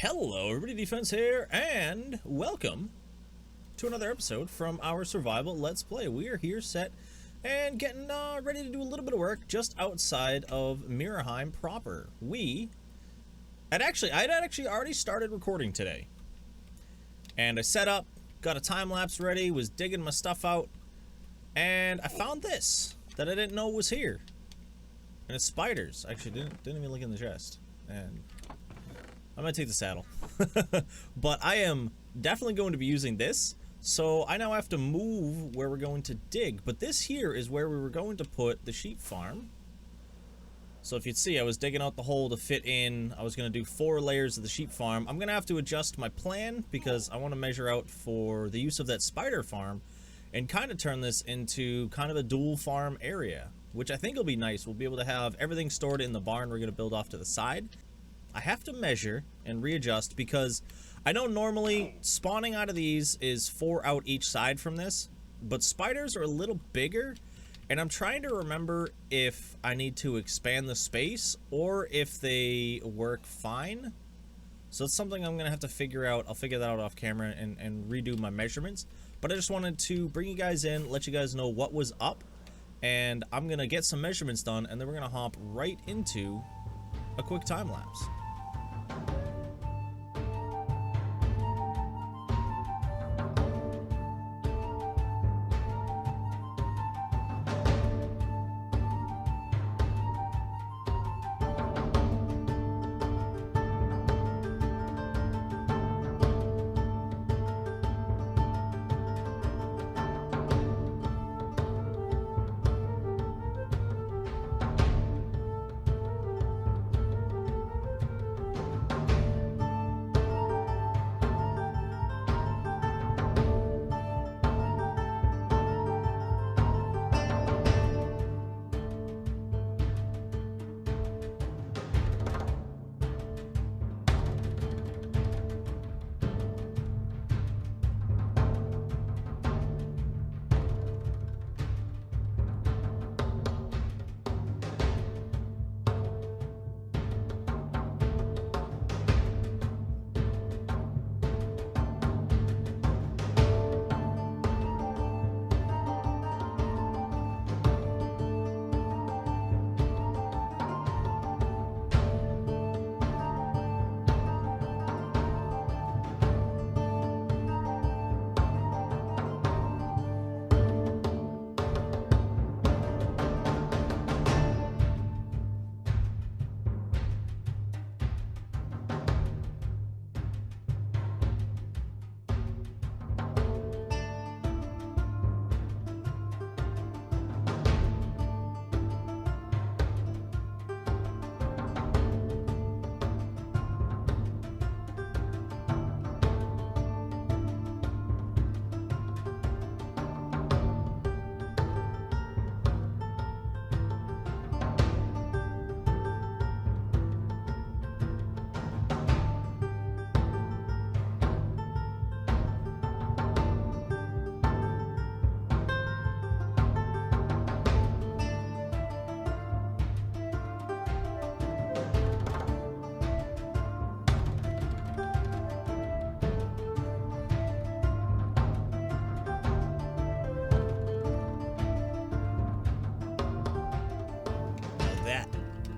Hello everybody, Defense here, and welcome to another episode from our survival Let's Play. We are here set and getting ready to do a little bit of work just outside of Mirrorheim proper. I'd actually already started recording today. And I set up, got a time-lapse ready, was digging my stuff out, and I found this that I didn't know was here. And it's spiders. Actually, didn't even look in the chest. And I'm gonna take the saddle. But I am definitely going to be using this, so I now have to move where we're going to dig. But this here is where we were going to put the sheep farm. So if you'd see, I was digging out the hole to fit in. I was gonna do 4 layers of the sheep farm. I'm gonna have to adjust my plan because I want to measure out for the use of that spider farm and kind of turn this into kind of a dual farm area, which I think will be nice. We'll be able to have everything stored in the barn we're gonna build off to the side. I have to measure and readjust because I know normally spawning out of these is 4 out each side from this, but spiders are a little bigger, and I'm trying to remember if I need to expand the space or if they work fine. So it's something I'm gonna have to figure out. I'll figure that out off camera and redo my measurements, but I just wanted to bring you guys in, let you guys know what was up, and I'm gonna get some measurements done, and then we're gonna hop right into a quick time lapse.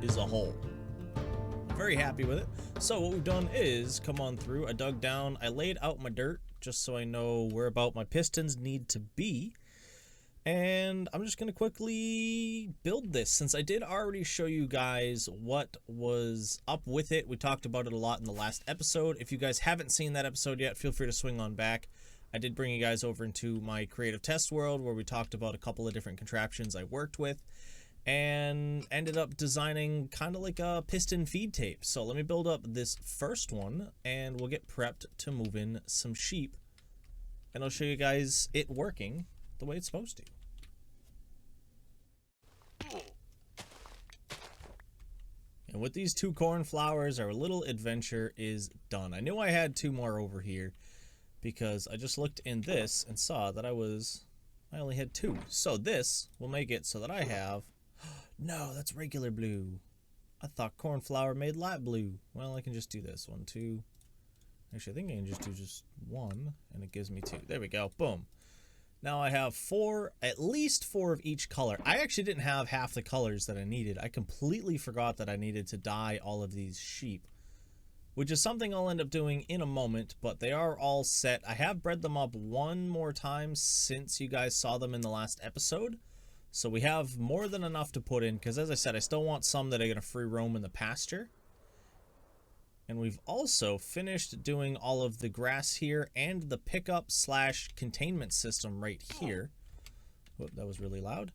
Is a hole. Very happy with it. So what we've done is come on through. I dug down. I laid out my dirt just so I know where about my pistons need to be. And I'm just going to quickly build this since I did already show you guys what was up with it. We talked about it a lot in the last episode. If you guys haven't seen that episode yet, feel free to swing on back. I did bring you guys over into my creative test world where we talked about a couple of different contraptions I worked with and ended up designing kind of like a piston feed tape. So let me build up this first one and we'll get prepped to move in some sheep, and I'll show you guys it working the way it's supposed to. And with these 2 cornflowers, our little adventure is done. I knew I had 2 more over here because I just looked in this and saw that I only had 2. So this will make it so that I have No, that's regular blue. I thought cornflower made light blue. Well, I can just do this. 1, 2, Actually, I think I can just do just one, and it gives me 2. There we go. Boom. Now I have 4, at least 4 of each color. I actually didn't have half the colors that I needed. I completely forgot that I needed to dye all of these sheep, which is something I'll end up doing in a moment, but they are all set. I have bred them up one more time since you guys saw them in the last episode, so we have more than enough to put in, because as I said, I still want some that are going to free roam in the pasture. And we've also finished doing all of the grass here and the pickup / containment system right here. Whoop, that was really loud.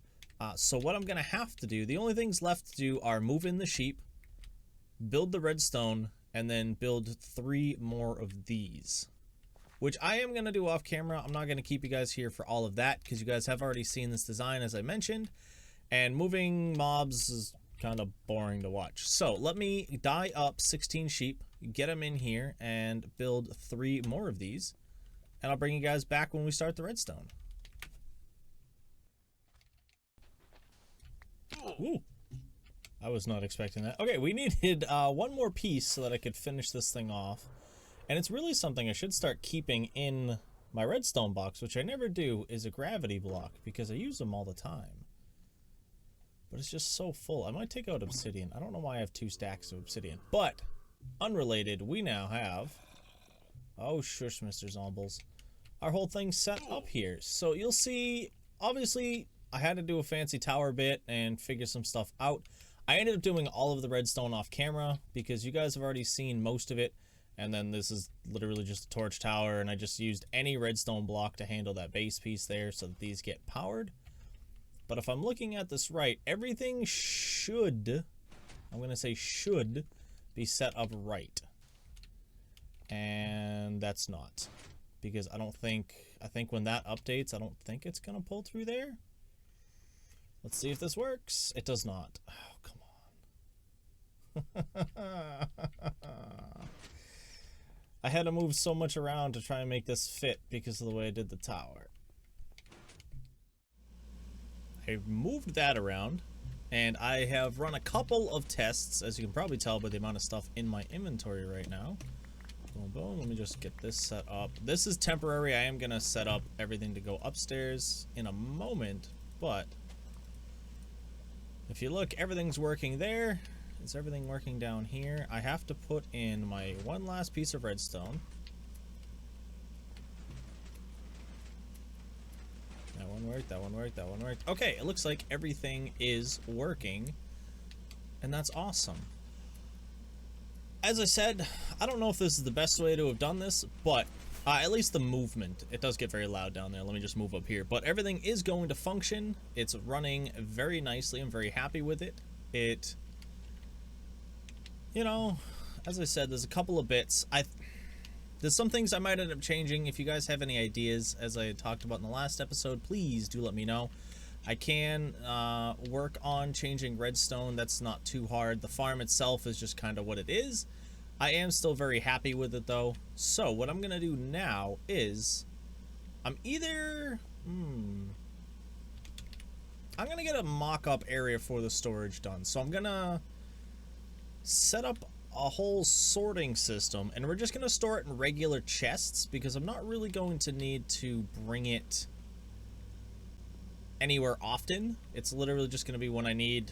So what I'm going to have to do, the only things left to do are move in the sheep, build the redstone, and then build 3 more of these, which I am going to do off camera. I'm not going to keep you guys here for all of that because you guys have already seen this design, as I mentioned, and moving mobs is kind of boring to watch. So let me dye up 16 sheep, get them in here, and build 3 more of these, and I'll bring you guys back when we start the redstone. Ooh, I was not expecting that. Okay, we needed 1 more piece so that I could finish this thing off, and it's really something I should start keeping in my redstone box, which I never do, is a gravity block, because I use them all the time. But it's just so full. I might take out obsidian. I don't know why I have 2 stacks of obsidian. But, unrelated, we now have... Oh, shush, Mr. Zombles. Our whole thing's set up here. So you'll see, obviously, I had to do a fancy tower bit and figure some stuff out. I ended up doing all of the redstone off camera because you guys have already seen most of it. And then this is literally just a torch tower, and I just used any redstone block to handle that base piece there so that these get powered. But if I'm looking at this right, everything should, I'm going to say should, be set up right. And that's not. Because I think when that updates, I don't think it's going to pull through there. Let's see if this works. It does not. Oh, come on. I had to move so much around to try and make this fit because of the way I did the tower. I moved that around, and I have run a couple of tests, as you can probably tell by the amount of stuff in my inventory right now. Boom, boom. Let me just get this set up. This is temporary. I am going to set up everything to go upstairs in a moment, but if you look, everything's working there. Is everything working down here? I have to put in my one last piece of redstone. That one worked, that one worked, that one worked. Okay, it looks like everything is working, and that's awesome. As I said, I don't know if this is the best way to have done this, but at least the movement. It does get very loud down there. Let me just move up here. But everything is going to function. It's running very nicely. I'm very happy with it. You know, as I said, there's a couple of bits. There's some things I might end up changing. If you guys have any ideas, as I talked about in the last episode, please do let me know. I can work on changing redstone. That's not too hard. The farm itself is just kind of what it is. I am still very happy with it, though. So what I'm going to do now is I'm either... I'm going to get a mock-up area for the storage done. So I'm going to set up a whole sorting system, and we're just going to store it in regular chests because I'm not really going to need to bring it anywhere often. It's literally just going to be when I need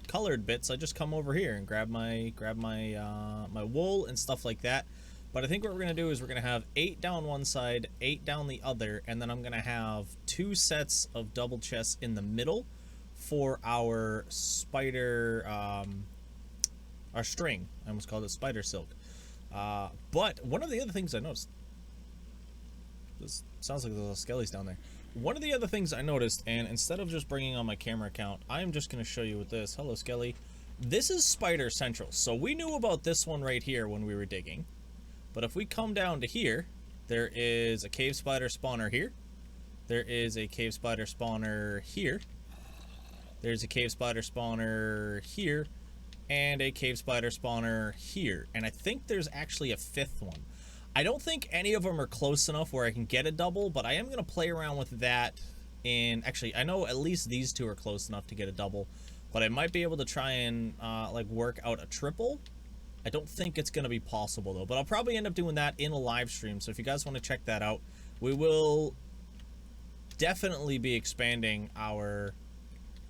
colored bits, I just come over here and grab my my wool and stuff like that. But I think what we're going to do is we're going to have 8 down one side, 8 down the other, and then I'm going to have 2 sets of double chests in the middle for our spider our string. I almost called it spider silk. But one of the other things I noticed, this sounds like there's little skellies down there. One of the other things I noticed, and instead of just bringing on my camera account, I'm just going to show you with this. Hello, Skelly. This is Spider Central. So we knew about this one right here when we were digging. But if we come down to here, there is a cave spider spawner here. There is a cave spider spawner here. There's a cave spider spawner here. And a cave spider spawner here. And I think there's actually a 5th one. I don't think any of them are close enough where I can get a double, but I am going to play around with that. Actually, I know at least these 2 are close enough to get a double, but I might be able to try and like work out a triple I don't think it's going to be possible though, but I'll probably end up doing that in a live stream. So if you guys want to check that out, we will definitely be expanding our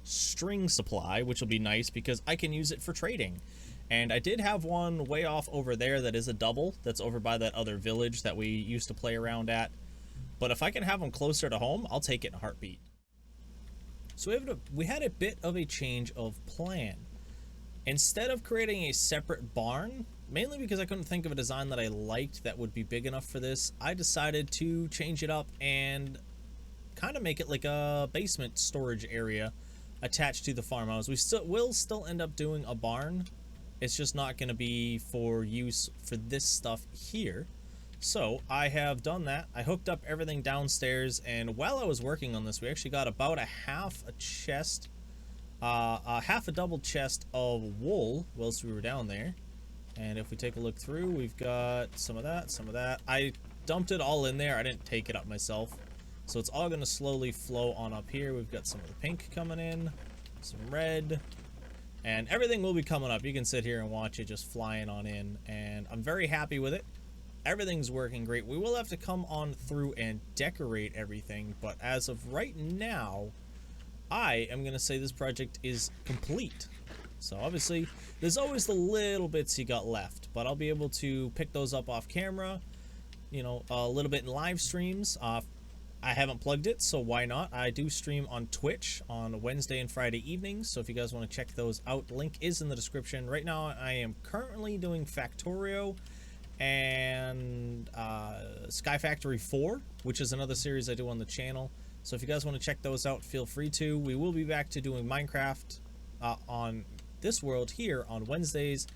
string supply, which will be nice because I can use it for trading. And I did have one way off over there that is a double, that's over by that other village that we used to play around at. But if I can have them closer to home, I'll take it in a heartbeat. So we had a bit of a change of plan. Instead of creating a separate barn, mainly because I couldn't think of a design that I liked that would be big enough for this, I decided to change it up and kind of make it like a basement storage area attached to the farmhouse. We will still end up doing a barn. It's just not going to be for use for this stuff here. So I have done that. I hooked up everything downstairs, and while I was working on this, we actually got about half a double chest of wool whilst we were down there. And if we take a look through, we've got some of that, some of that. I dumped it all in there. I didn't take it up myself. So it's all going to slowly flow on up here. We've got some of the pink coming in, some red, and everything will be coming up. You can sit here and watch it just flying on in, and I'm very happy with it. Everything's working great. We will have to come on through and decorate everything, but as of right now, I am going to say this project is complete. So obviously, there's always the little bits you got left, but I'll be able to pick those up off camera, you know, a little bit in live streams. I haven't plugged it, so why not? I do stream on Twitch on Wednesday and Friday evenings, so if you guys want to check those out, link is in the description. Right now, I am currently doing Factorio and Sky Factory 4, which is another series I do on the channel. So if you guys want to check those out, feel free to. We will be back to doing Minecraft on this world here on Wednesdays.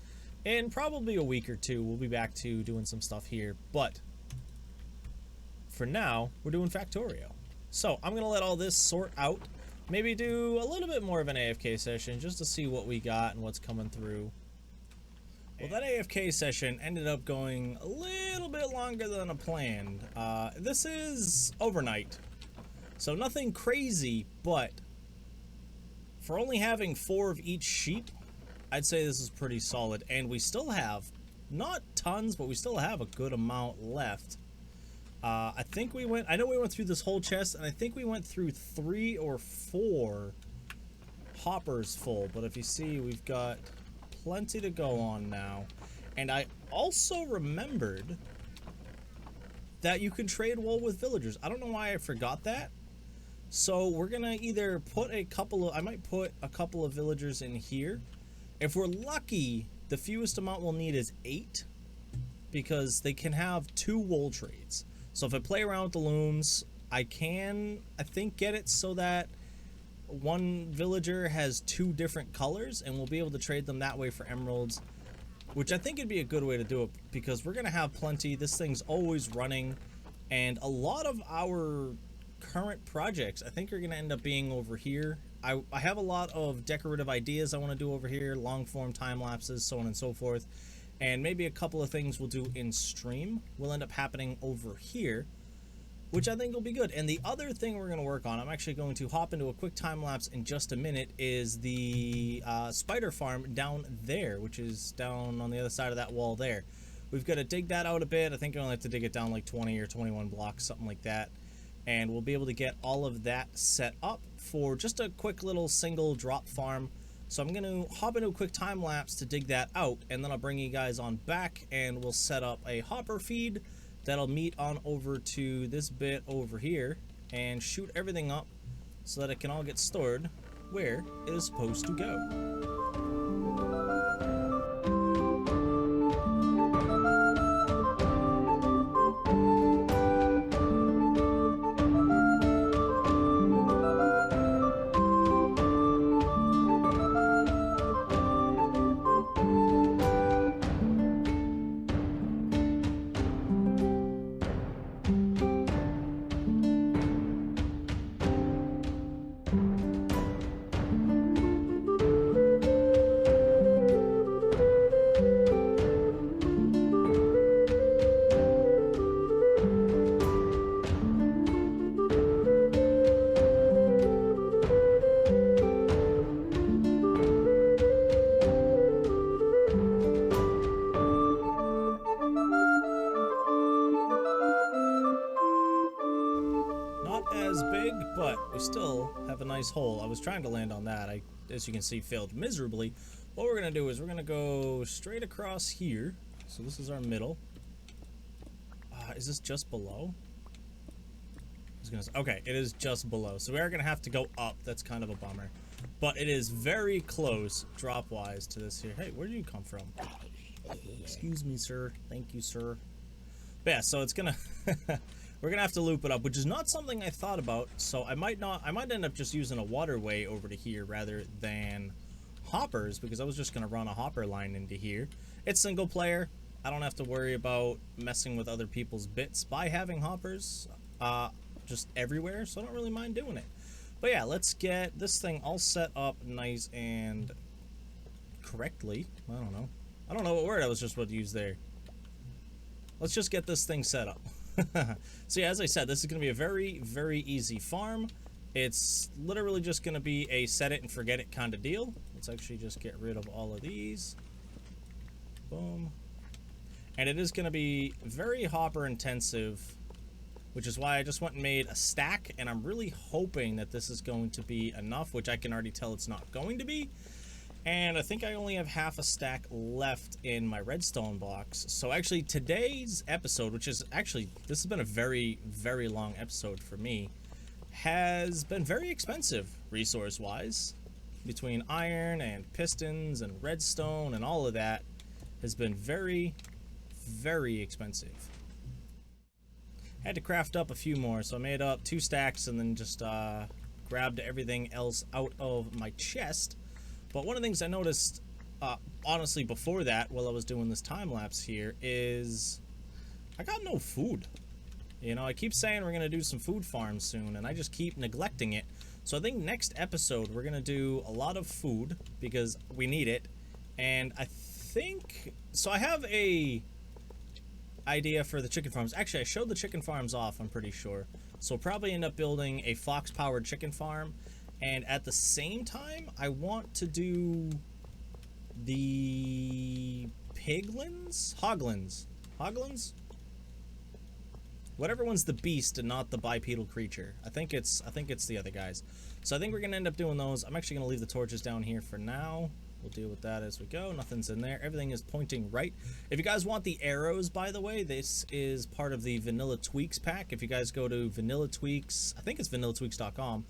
In probably a week or two, we'll be back to doing some stuff here. But for now, we're doing Factorio. So I'm going to let all this sort out. Maybe do a little bit more of an AFK session just to see what we got and what's coming through. Well, that AFK session ended up going a little bit longer than I planned. This is overnight, so nothing crazy, but for only having 4 of each sheep, I'd say this is pretty solid. And we still have, not tons, but we still have a good amount left. I think I know we went through this whole chest, and I think we went through 3 or 4 hoppers full. But if you see, we've got plenty to go on now. And I also remembered that you can trade wool with villagers. I don't know why I forgot that. So we're gonna either put I might put a couple of villagers in here. If we're lucky, the fewest amount we'll need is 8, because they can have 2 wool trades. So if I play around with the looms, I think, get it so that one villager has 2 different colors, and we'll be able to trade them that way for emeralds, which I think would be a good way to do it, because we're going to have plenty. This thing's always running, and a lot of our current projects, I think, are going to end up being over here. I have a lot of decorative ideas I want to do over here, long form time lapses, so on and so forth. And maybe a couple of things we'll do in stream will end up happening over here, which I think will be good. And the other thing we're going to work on, I'm actually going to hop into a quick time lapse in just a minute, is the spider farm down there, which is down on the other side of that wall there. We've got to dig that out a bit. I think I only have to dig it down like 20 or 21 blocks, something like that. And we'll be able to get all of that set up for just a quick little single drop farm. So I'm going to hop into a quick time lapse to dig that out, and then I'll bring you guys on back and we'll set up a hopper feed that'll meet on over to this bit over here and shoot everything up so that it can all get stored where it is supposed to go. as big, but we still have a nice hole. I was trying to land on that. I, as you can see, failed miserably. What we're going to do is we're going to go straight across here. So this is our middle. Is this just below? Okay, it is just below. So we are going to have to go up. That's kind of a bummer. But it is very close, drop-wise, to this here. Hey, where do you come from? Excuse me, sir. Thank you, sir. But yeah, so it's gonna... we're gonna have to loop it up, which is not something I thought about. So I might end up just using a waterway over to here rather than hoppers, because I was just gonna run a hopper line into here. It's single player. I don't have to worry about messing with other people's bits by having hoppers just everywhere, so I don't really mind doing it. But yeah, let's get this thing all set up nice and correctly. I don't know what word I was just about to use there. Let's just get this thing set up. So yeah, as I said, this is going to be a very, very easy farm. It's literally just going to be a set it and forget it kind of deal. Let's actually just get rid of all of these. Boom. And it is going to be very hopper intensive, which is why I just went and made a stack, and I'm really hoping that this is going to be enough, which I can already tell it's not going to be. And I think I only have half a stack left in my redstone blocks. So actually today's episode, which is actually, this has been a very, very long episode for me, has been very expensive resource-wise. Between iron and pistons and redstone and all of that has been very, very expensive. Had to craft up a few more, so I made up 2 stacks and then just grabbed everything else out of my chest. But one of the things I noticed, honestly, before that, while I was doing this time-lapse here, is I got no food. You know, I keep saying we're going to do some food farms soon, and I just keep neglecting it. So I think next episode we're going to do a lot of food, because we need it. And I think... So I have a idea for the chicken farms. Actually, I showed the chicken farms off, I'm pretty sure. So we'll probably end up building a fox-powered chicken farm. And at the same time, I want to do the piglins? Hoglins? Whatever one's the beast and not the bipedal creature. I think it's the other guys. So I think we're gonna end up doing those. I'm actually gonna leave the torches down here for now. We'll deal with that as we go. Nothing's in there. Everything is pointing right. If you guys want the arrows, by the way, this is part of the Vanilla Tweaks pack. If you guys go to Vanilla Tweaks, I think it's vanillatweaks.com.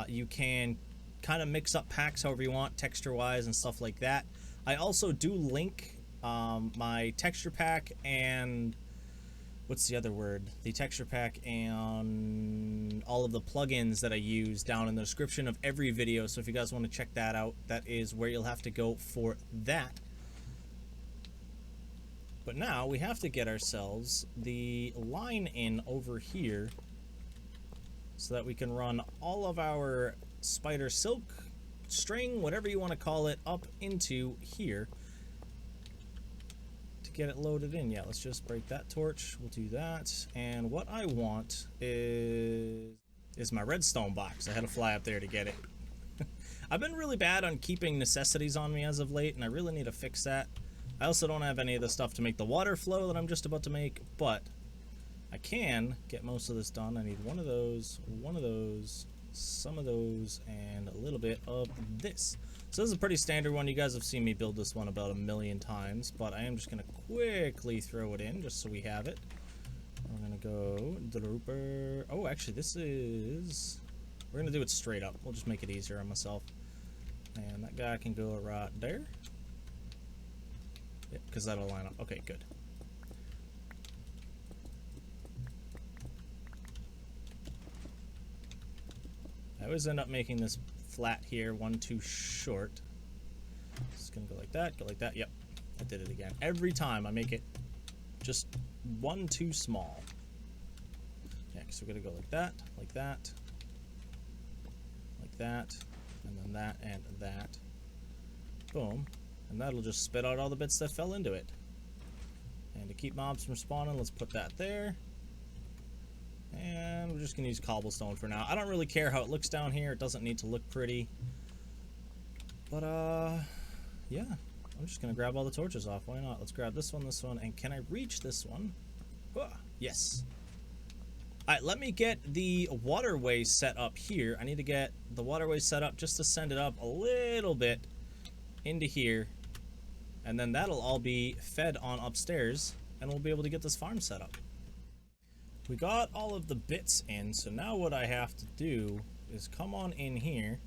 You can kind of mix up packs however you want, texture-wise and stuff like that. I also do link my texture pack and... what's the other word? The texture pack and all of the plugins that I use down in the description of every video. So if you guys want to check that out, that is where you'll have to go for that. But now we have to get ourselves the line in over here, so that we can run all of our spider silk, string, whatever you want to call it, up into here to get it loaded in. Yeah, let's just break that torch. We'll do that. And what I want is my redstone box. I had to fly up there to get it. I've been really bad on keeping necessities on me as of late, and I really need to fix that. I also don't have any of the stuff to make the water flow that I'm just about to make, but I can get most of this done. I need one of those, some of those, and a little bit of this. So this is a pretty standard one. You guys have seen me build this one about 1,000,000 times, but I am just going to quickly throw it in just so we have it. We're going to go drooper. Oh, actually, this is... we're going to do it straight up. We'll just make it easier on myself. And that guy can go right there. Yep, because that'll line up. Okay, good. I always end up making this flat here, one too short. It's gonna go like that, yep. I did it again. Every time I make it just one too small. Yeah, so we're gonna go like that, like that, like that, and then that, and that. Boom. And that'll just spit out all the bits that fell into it. And to keep mobs from spawning, let's put that there. And we're just going to use cobblestone for now. I don't really care how it looks down here. It doesn't need to look pretty. But, yeah. I'm just going to grab all the torches off. Why not? Let's grab this one, and can I reach this one? Yes. Alright, let me get the waterway set up here. I need to get the waterway set up just to send it up a little bit into here. And then that'll all be fed on upstairs, and we'll be able to get this farm set up. We got all of the bits in, so now what I have to do is come on in here.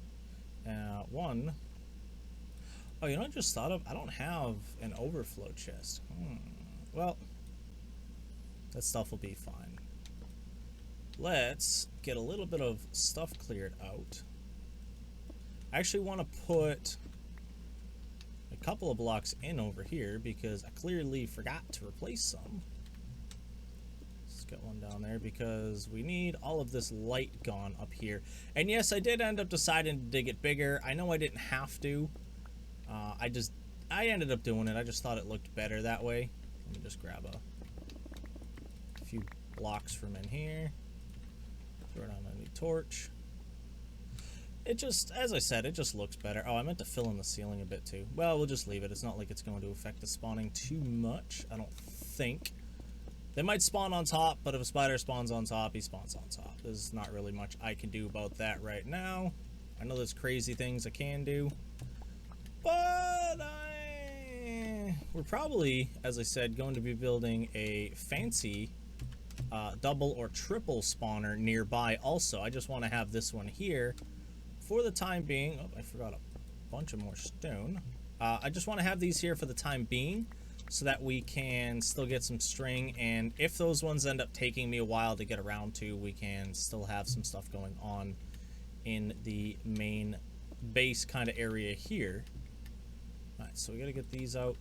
One. Oh, you know what I just thought of? I don't have an overflow chest. Well, that stuff will be fine. Let's get a little bit of stuff cleared out. I actually want to put a couple of blocks in over here because I clearly forgot to replace some. Let's get one down there because we need all of this light gone up here. And yes, I did end up deciding to dig it bigger. I know I didn't have to. I ended up doing it. I just thought it looked better that way. Let me just grab a few blocks from in here. Throw it on a new torch. It just, as I said, it just looks better. Oh, I meant to fill in the ceiling a bit too. Well, we'll just leave it. It's not like it's going to affect the spawning too much, I don't think. They might spawn on top, but if a spider spawns on top, he spawns on top. There's not really much I can do about that right now. I know there's crazy things I can do. But we're probably, as I said, going to be building a fancy double or triple spawner nearby also. I just want to have this one here for the time being. Oh, I forgot a bunch of more stone. I just want to have these here for the time being so that we can still get some string, and if those ones end up taking me a while to get around to, we can still have some stuff going on in the main base kind of area here. Alright, so we gotta get these out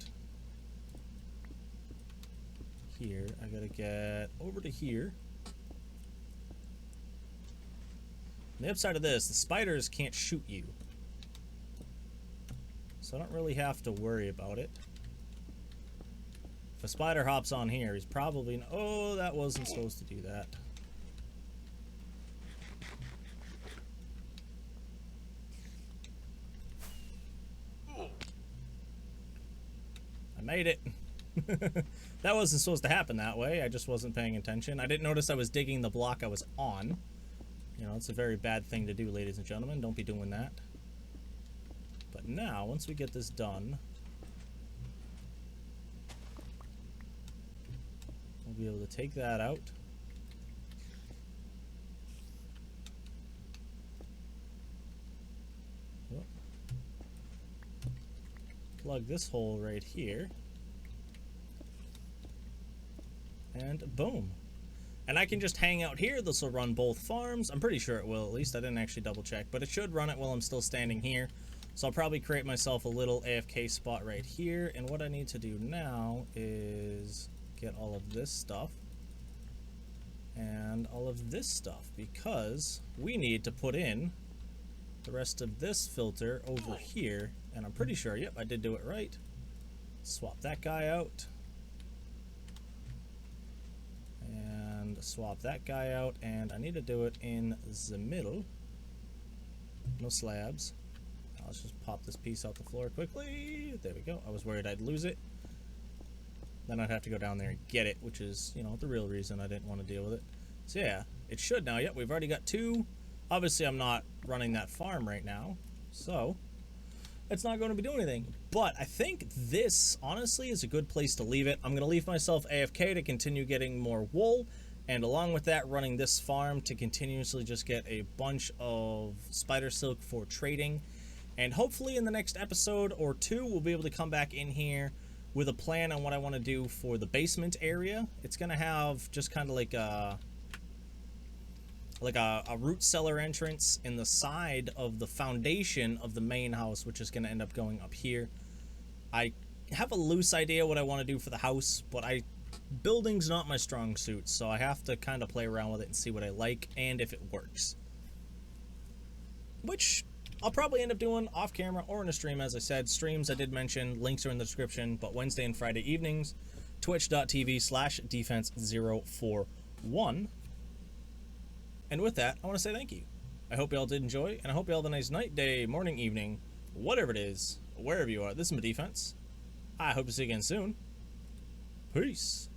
here. I gotta get over to here. On the upside of this, the spiders can't shoot you, so I don't really have to worry about it. If a spider hops on here, he's probably... Oh, that wasn't supposed to do that. I made it. That wasn't supposed to happen that way. I just wasn't paying attention. I didn't notice I was digging the block I was on. You know, it's a very bad thing to do, ladies and gentlemen. Don't be doing that. But now, once we get this done, we'll be able to take that out. Plug this hole right here. And boom. And I can just hang out here. This will run both farms. I'm pretty sure it will, at least. I didn't actually double check, but it should run it while I'm still standing here. So I'll probably create myself a little AFK spot right here. And what I need to do now is get all of this stuff and all of this stuff, because we need to put in the rest of this filter over here. And I'm pretty sure, yep, I did do it right. Swap that guy out. And swap that guy out. And I need to do it in the middle. No slabs. Let's just pop this piece out the floor quickly. There we go. I was worried I'd lose it. Then I'd have to go down there and get it, which is, you know, the real reason I didn't want to deal with it. So yeah, it should now. Yep, we've already got 2. Obviously, I'm not running that farm right now, so it's not going to be doing anything. But I think this, honestly, is a good place to leave it. I'm going to leave myself AFK to continue getting more wool, and along with that, running this farm to continuously just get a bunch of spider silk for trading. And hopefully in the next episode or 2, we'll be able to come back in here with a plan on what I want to do for the basement area. It's going to have just kind of like a root cellar entrance in the side of the foundation of the main house, which is going to end up going up here. I have a loose idea what I want to do for the house, but building's not my strong suit, so I have to kind of play around with it and see what I like and if it works. Which I'll probably end up doing off camera or in a stream. As I said, streams I did mention, links are in the description, but Wednesday and Friday evenings, twitch.tv/defense041. And with that, I want to say thank you. I hope you all did enjoy, and I hope you all have a nice night, day, morning, evening, whatever it is, wherever you are. This is my defense. I hope to see you again soon. Peace.